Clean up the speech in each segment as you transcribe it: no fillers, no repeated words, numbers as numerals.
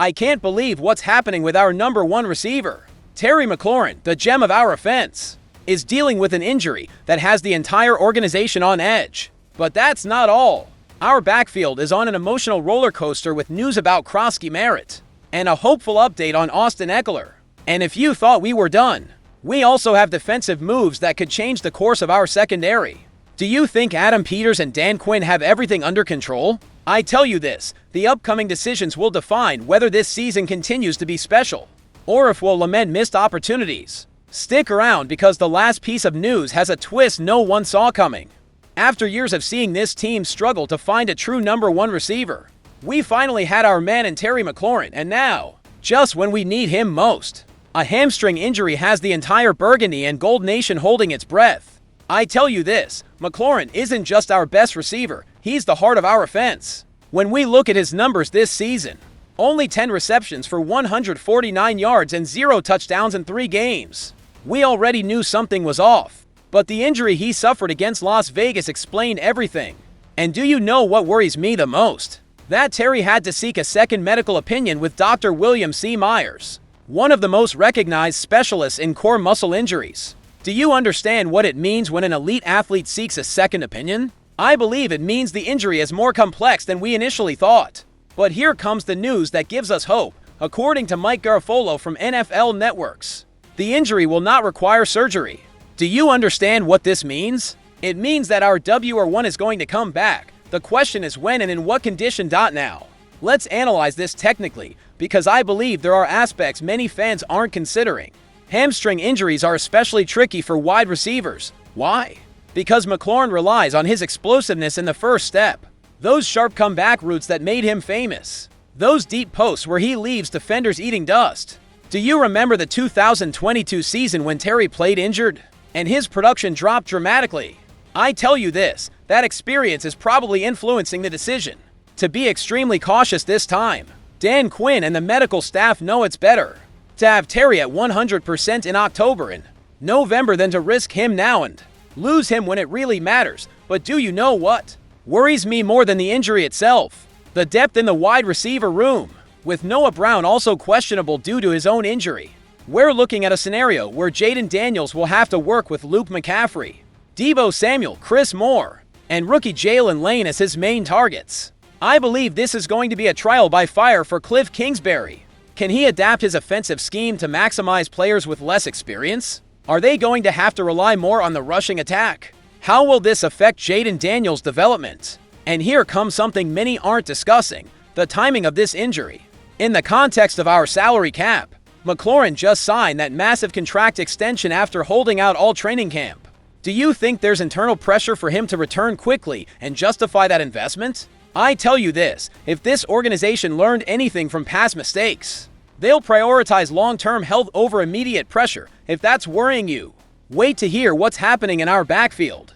I can't believe what's happening with our number one receiver. Terry McLaurin, the gem of our offense, is dealing with an injury that has the entire organization on edge. But that's not all. Our backfield is on an emotional roller coaster with news about Kroski Merritt and a hopeful update on Austin Eckler. And if you thought we were done, we also have defensive moves that could change the course of our secondary. Do you think Adam Peters and Dan Quinn have everything under control? I tell you this, the upcoming decisions will define whether this season continues to be special, or if we'll lament missed opportunities. Stick around because the last piece of news has a twist no one saw coming. After years of seeing this team struggle to find a true number one receiver, we finally had our man in Terry McLaurin, and now, just when we need him most, a hamstring injury has the entire Burgundy and Gold nation holding its breath. I tell you this, McLaurin isn't just our best receiver, he's the heart of our offense. When we look at his numbers this season, only 10 receptions for 149 yards and 0 touchdowns in 3 games. We already knew something was off, but the injury he suffered against Las Vegas explained everything. And do you know what worries me the most? That Terry had to seek a second medical opinion with Dr. William C. Myers, one of the most recognized specialists in core muscle injuries. Do you understand what it means when an elite athlete seeks a second opinion? I believe it means the injury is more complex than we initially thought. But here comes the news that gives us hope. According to Mike Garafolo from NFL Networks, the injury will not require surgery. Do you understand what this means? It means that our WR1 is going to come back. The question is when and in what condition. Now, let's analyze this technically, because I believe there are aspects many fans aren't considering. Hamstring injuries are especially tricky for wide receivers. Why? Because McLaurin relies on his explosiveness in the first step. Those sharp comeback routes that made him famous. Those deep posts where he leaves defenders eating dust. Do you remember the 2022 season when Terry played injured and his production dropped dramatically? I tell you this, that experience is probably influencing the decision to be extremely cautious this time. Dan Quinn and the medical staff know it's better to have Terry at 100% in October and November than to risk him now and lose him when it really matters. But do you know what worries me more than the injury itself? The depth in the wide receiver room. With Noah Brown also questionable due to his own injury, we're looking at a scenario where Jaden Daniels will have to work with Luke McCaffrey, Deebo Samuel, Chris Moore, and rookie Jalen Lane as his main targets. I believe this is going to be a trial by fire for Cliff Kingsbury. Can he adapt his offensive scheme to maximize players with less experience? Are they going to have to rely more on the rushing attack? How will this affect Jaden Daniels' development? And here comes something many aren't discussing, the timing of this injury. In the context of our salary cap, McLaurin just signed that massive contract extension after holding out all training camp. Do you think there's internal pressure for him to return quickly and justify that investment? I tell you this, if this organization learned anything from past mistakes, they'll prioritize long-term health over immediate pressure. If that's worrying you, wait to hear what's happening in our backfield.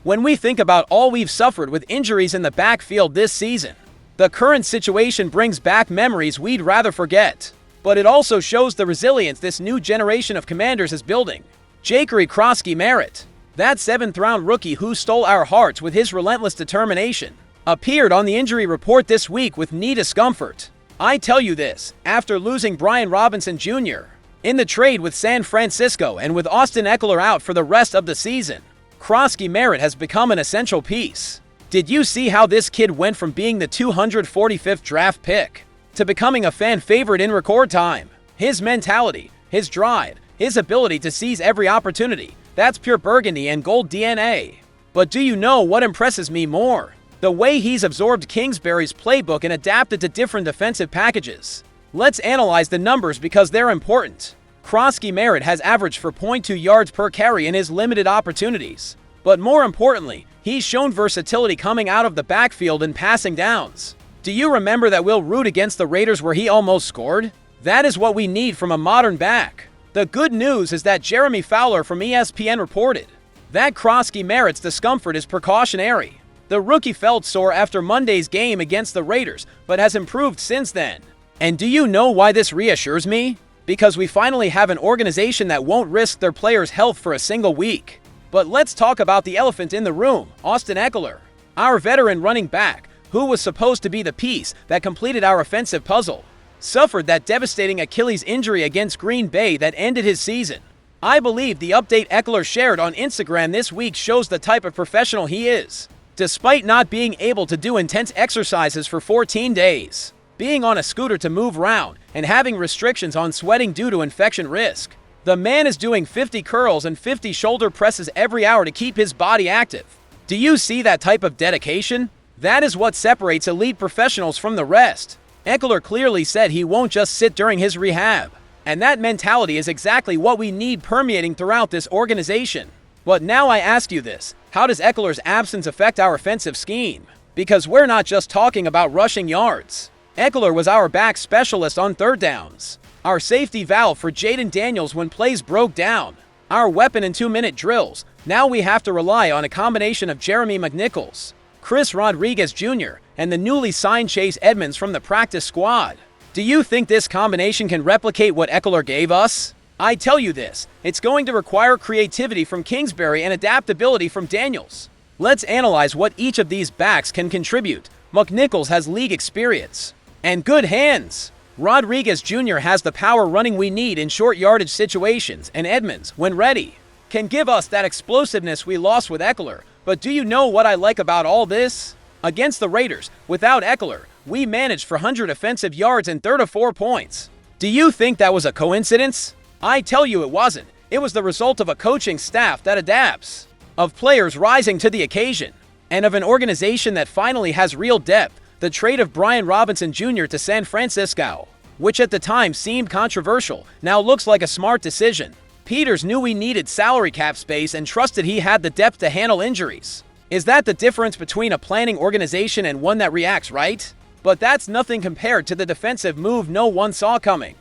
When we think about all we've suffered with injuries in the backfield this season, the current situation brings back memories we'd rather forget. But it also shows the resilience this new generation of commanders is building. Jakery Kroski Merritt, that 7th-round rookie who stole our hearts with his relentless determination, appeared on the injury report this week with knee discomfort. I tell you this, after losing Brian Robinson Jr. in the trade with San Francisco and with Austin Eckler out for the rest of the season, Kroski Merritt has become an essential piece. Did you see how this kid went from being the 245th draft pick to becoming a fan favorite in record time? His mentality, his drive, his ability to seize every opportunity, that's pure Burgundy and Gold DNA. But do you know what impresses me more? The way he's absorbed Kingsbury's playbook and adapted to different defensive packages. Let's analyze the numbers because they're important. Kroski Merritt has averaged 4.2 yards per carry in his limited opportunities. But more importantly, he's shown versatility coming out of the backfield and passing downs. Do you remember that Will Root against the Raiders where he almost scored? That is what we need from a modern back. The good news is that Jeremy Fowler from ESPN reported that Kroski Merritt's discomfort is precautionary. The rookie felt sore after Monday's game against the Raiders, but has improved since then. And do you know why this reassures me? Because we finally have an organization that won't risk their players' health for a single week. But let's talk about the elephant in the room, Austin Eckler, our veteran running back, who was supposed to be the piece that completed our offensive puzzle. suffered that devastating Achilles injury against Green Bay that ended his season. I believe the update Ekeler shared on Instagram this week shows the type of professional he is. Despite not being able to do intense exercises for 14 days, being on a scooter to move around, and having restrictions on sweating due to infection risk, the man is doing 50 curls and 50 shoulder presses every hour to keep his body active. Do you see that type of dedication? That is what separates elite professionals from the rest. Ekeler clearly said he won't just sit during his rehab. And that mentality is exactly what we need permeating throughout this organization. But now I ask you this, how does Ekeler's absence affect our offensive scheme? Because we're not just talking about rushing yards. Ekeler was our back specialist on third downs, our safety valve for Jaden Daniels when plays broke down, our weapon in 2-minute drills. Now we have to rely on a combination of Jeremy McNichols, Chris Rodriguez Jr., and the newly signed Chase Edmonds from the practice squad. Do you think this combination can replicate what Ekeler gave us? I tell you this, it's going to require creativity from Kingsbury and adaptability from Daniels. Let's analyze what each of these backs can contribute. McNichols has league experience and good hands. Rodriguez Jr. has the power running we need in short yardage situations, and Edmonds, when ready, can give us that explosiveness we lost with Ekeler. But do you know what I like about all this? Against the Raiders, without Ekeler, we managed for 100 offensive yards and 34 points. Do you think that was a coincidence? I tell you it wasn't. It was the result of a coaching staff that adapts, of players rising to the occasion, and of an organization that finally has real depth. The trade of Brian Robinson Jr. to San Francisco, which at the time seemed controversial, now looks like a smart decision. Peters knew we needed salary cap space and trusted he had the depth to handle injuries. Is that the difference between a planning organization and one that reacts, right? But that's nothing compared to the defensive move no one saw coming.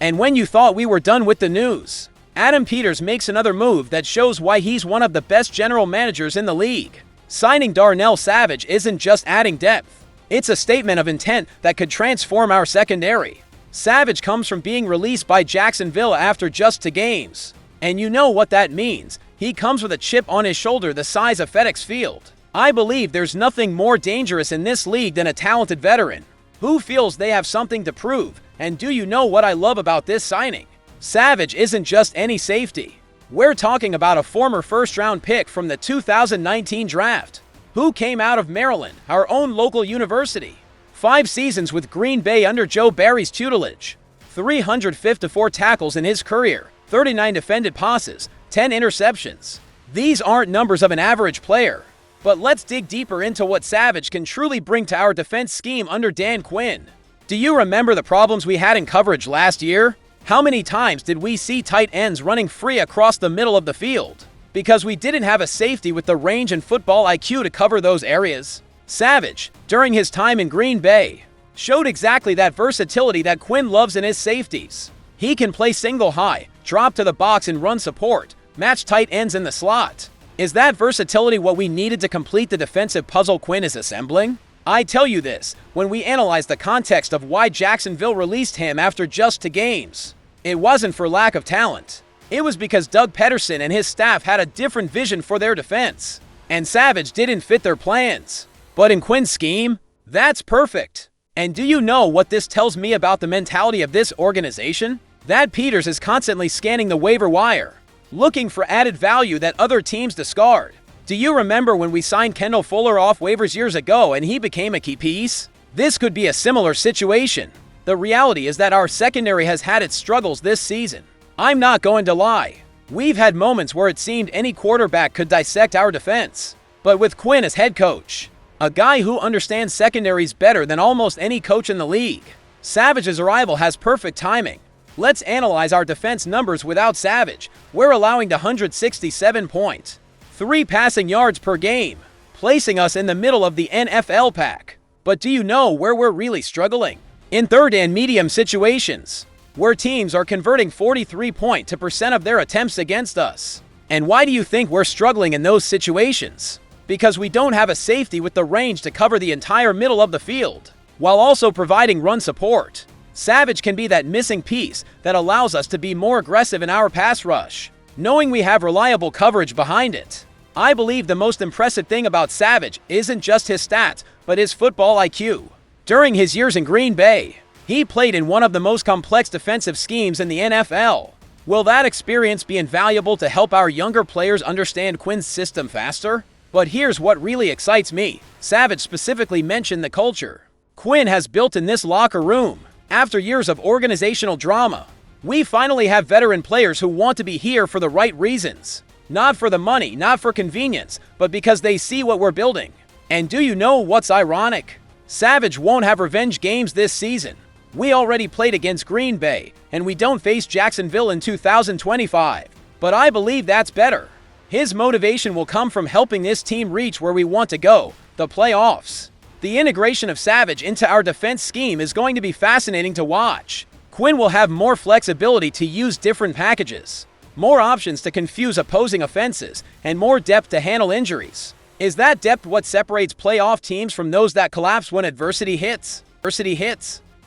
And when you thought we were done with the news, Adam Peters makes another move that shows why he's one of the best general managers in the league. Signing Darnell Savage isn't just adding depth. It's a statement of intent that could transform our secondary. Savage comes from being released by Jacksonville after just 2 games. And you know what that means. He comes with a chip on his shoulder the size of FedEx Field. I believe there's nothing more dangerous in this league than a talented veteran who feels they have something to prove. And do you know what I love about this signing? Savage isn't just any safety. We're talking about a former first-round pick from the 2019 draft, who came out of Maryland, our own local university. 5 seasons with Green Bay under Joe Barry's tutelage, 354 tackles in his career, 39 defended passes, 10 interceptions. These aren't numbers of an average player. But let's dig deeper into what Savage can truly bring to our defense scheme under Dan Quinn. Do you remember the problems we had in coverage last year? How many times did we see tight ends running free across the middle of the field? Because we didn't have a safety with the range and football IQ to cover those areas. Savage, during his time in Green Bay, showed exactly that versatility that Quinn loves in his safeties. He can play single high, drop to the box and run support, match tight ends in the slot. Is that versatility what we needed to complete the defensive puzzle Quinn is assembling? I tell you this, when we analyze the context of why Jacksonville released him after just 2 games, it wasn't for lack of talent. It was because Doug Peterson and his staff had a different vision for their defense, and Savage didn't fit their plans. But in Quinn's scheme, that's perfect. And do you know what this tells me about the mentality of this organization? That Peters is constantly scanning the waiver wire, looking for added value that other teams discard. Do you remember when we signed Kendall Fuller off waivers years ago and he became a key piece? This could be a similar situation. The reality is that our secondary has had its struggles this season. I'm not going to lie. We've had moments where it seemed any quarterback could dissect our defense. But with Quinn as head coach, a guy who understands secondaries better than almost any coach in the league, Savage's arrival has perfect timing. Let's analyze our defense numbers without Savage. We're allowing 167.3 passing yards per game, placing us in the middle of the NFL pack. But do you know where we're really struggling? In third and medium situations, where teams are converting 43% of their attempts against us. And why do you think we're struggling in those situations? Because we don't have a safety with the range to cover the entire middle of the field, while also providing run support. Savage can be that missing piece that allows us to be more aggressive in our pass rush, knowing we have reliable coverage behind it. I believe the most impressive thing about Savage isn't just his stats, but his football IQ. During his years in Green Bay, He played in one of the most complex defensive schemes in the NFL. Will that experience be invaluable to help our younger players understand Quinn's system faster? But here's what really excites me. Savage specifically mentioned the culture Quinn has built in this locker room. After years of organizational drama, we finally have veteran players who want to be here for the right reasons. Not for the money, not for convenience, but because they see what we're building. And do you know what's ironic? Savage won't have revenge games this season. We already played against Green Bay, and we don't face Jacksonville in 2025. But I believe that's better. His motivation will come from helping this team reach where we want to go, the playoffs. The integration of Savage into our defense scheme is going to be fascinating to watch. Quinn will have more flexibility to use different packages, more options to confuse opposing offenses, and more depth to handle injuries. Is that depth what separates playoff teams from those that collapse when adversity hits?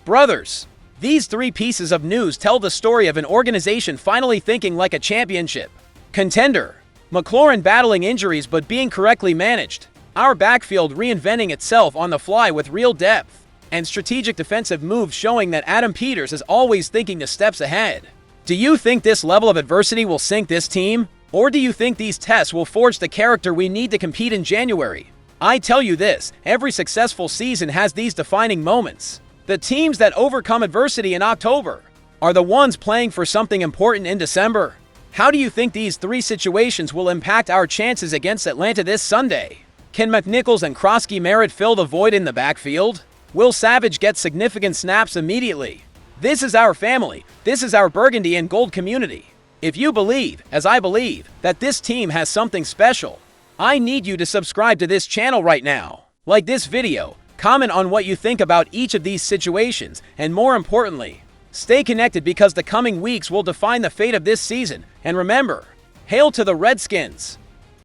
Brothers, these three pieces of news tell the story of an organization finally thinking like a championship contender. McLaurin battling injuries but being correctly managed. Our backfield reinventing itself on the fly with real depth. And strategic defensive moves showing that Adam Peters is always thinking the steps ahead. Do you think this level of adversity will sink this team? Or do you think these tests will forge the character we need to compete in January? I tell you this, every successful season has these defining moments. The teams that overcome adversity in October are the ones playing for something important in December. How do you think these three situations will impact our chances against Atlanta this Sunday? Can McNichols and Krosky-Merritt fill the void in the backfield? Will Savage get significant snaps immediately? This is our family. This is our Burgundy and Gold community. If you believe, as I believe, that this team has something special, I need you to subscribe to this channel right now. Like this video, comment on what you think about each of these situations, and more importantly, stay connected because the coming weeks will define the fate of this season. And remember, hail to the Redskins!